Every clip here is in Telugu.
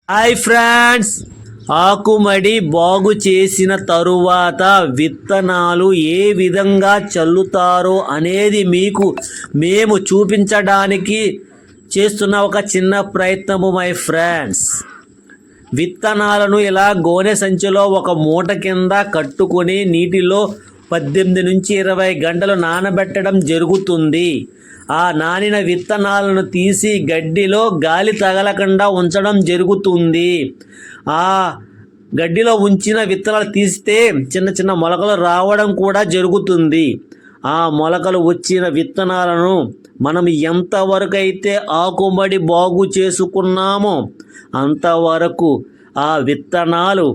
హాయ్ ఫ్రెండ్స్, ఆకుమడి బాగు చేసిన తరువాత విత్తనాలు ఏ విధంగా చల్లుతారో అనేది మీకు మేము చూపించడానికి చేస్తున్న ఒక చిన్న ప్రయత్నము మై ఫ్రెండ్స్. విత్తనాలను ఇలా గోనె సంచిలో ఒక మూట కింద కట్టుకొని నీటిలో 18 నుంచి 20 గంటలు నానబెట్టడం జరుగుతుంది. ఆ నానిన విత్తనాలను తీసి గడ్డిలో గాలి తగలకుండా ఉంచడం జరుగుతుంది. ఆ గడ్డిలో ఉంచిన విత్తనాలు తీస్తే చిన్న చిన్న మొలకలు రావడం కూడా జరుగుతుంది. ఆ మొలకలు వచ్చిన విత్తనాలను మనం ఎంతవరకు అయితే ఆకుమడి బాగు చేసుకున్నామో అంతవరకు ఆ విత్తనాలు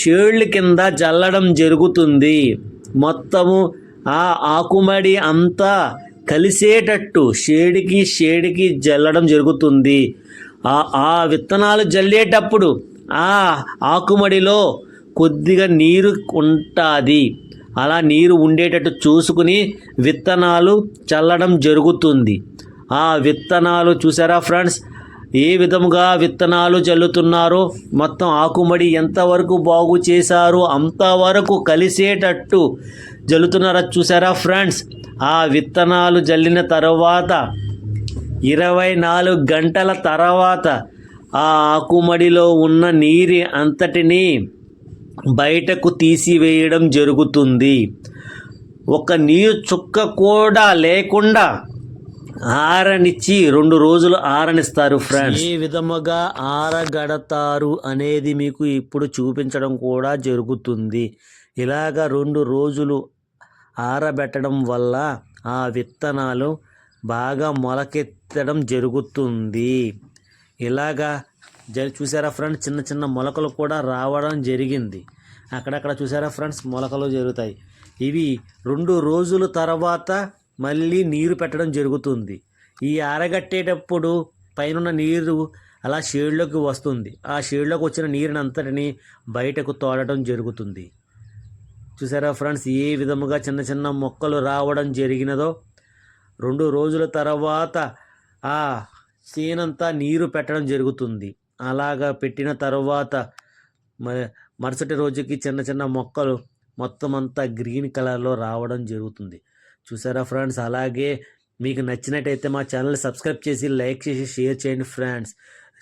షేడ్ల కింద జల్లడం జరుగుతుంది. మొత్తము ఆ ఆకుమడి అంతా కలిసేటట్టు షేడికి జల్లడం జరుగుతుంది. ఆ విత్తనాలు జల్లేటప్పుడు ఆ ఆకుమడిలో కొద్దిగా నీరు ఉంటుంది. అలా నీరు ఉండేటట్టు చూసుకుని విత్తనాలు చల్లడం జరుగుతుంది. ఆ విత్తనాలు చూసారా ఫ్రెండ్స్, ఏ విధముగా విత్తనాలు చల్లుతున్నారో, మొత్తం ఆకుమడి ఎంతవరకు బాగు చేశారో అంతవరకు కలిసేటట్టు జల్లుతున్నారో చూసారా ఫ్రెండ్స్. ఆ విత్తనాలు జల్లిన తర్వాత 24 గంటల తర్వాత ఆ ఆకుమడిలో ఉన్న నీరు అంతటినీ బయటకు తీసివేయడం జరుగుతుంది. ఒక నీరు చుక్క కూడా లేకుండా ఆరనిచ్చి 2 రోజులు ఆరనిస్తారు ఫ్రెండ్స్. ఏ విధముగా ఆరగడతారు అనేది మీకు ఇప్పుడు చూపించడం కూడా జరుగుతుంది. ఇలాగ 2 రోజులు ఆరబెట్టడం వల్ల ఆ విత్తనాలు బాగా మొలకెత్తడం జరుగుతుంది. ఇలాగా చూసారా ఫ్రెండ్స్, చిన్న చిన్న మొలకలు కూడా రావడం జరిగింది. అక్కడక్కడ చూసారా ఫ్రెండ్స్, మొలకలు జరుగుతాయి. ఇవి 2 రోజుల తర్వాత మళ్ళీ నీరు పెట్టడం జరుగుతుంది. ఈ ఆరగట్టేటప్పుడు పైన నీరు అలా షేడ్లోకి వస్తుంది. ఆ షేడ్లోకి వచ్చిన నీరుని అంతటిని బయటకు తోడటం జరుగుతుంది. చూసారా ఫ్రెండ్స్, ఏ విధముగా చిన్న చిన్న మొక్కలు రావడం జరిగినదో. 2 రోజుల తర్వాత ఆ చేనంతా నీరు పెట్టడం జరుగుతుంది. అలాగా పెట్టిన తర్వాత మరుసటి రోజుకి చిన్న చిన్న మొక్కలు మొత్తం అంతా గ్రీన్ కలర్లో రావడం జరుగుతుంది. చూసారా ఫ్రెండ్స్, అలాగే మీకు నచ్చినట్టయితే మా ఛానల్ సబ్స్క్రైబ్ చేసి లైక్ చేసి షేర్ చేయండి ఫ్రెండ్స్.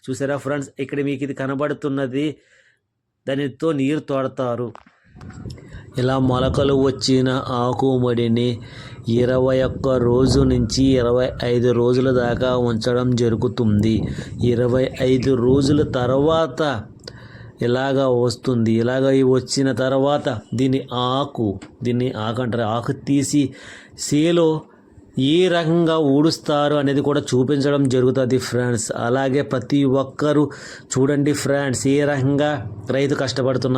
చూసారా ఫ్రెండ్స్, ఇక్కడ మీకు ఇది కనబడుతున్నది, దానితో నీరు తోడతారు. ఇలా మొలకలు వచ్చిన ఆకుమడిని 21 రోజు నుంచి 25 రోజుల దాకా ఉంచడం జరుగుతుంది. 25 రోజుల తర్వాత ఇలాగా వస్తుంది. ఇలాగ వచ్చిన తర్వాత దీన్ని ఆకు అంటారు. ఆకు తీసి సేలో ఏ రకంగా ఊడుస్తారు అనేది కూడా చూపించడం జరుగుతుంది ఫ్రెండ్స్. అలాగే ప్రతి ఒక్కరూ చూడండి ఫ్రెండ్స్, ఏ రకంగా రైతు కష్టపడుతున్నారు.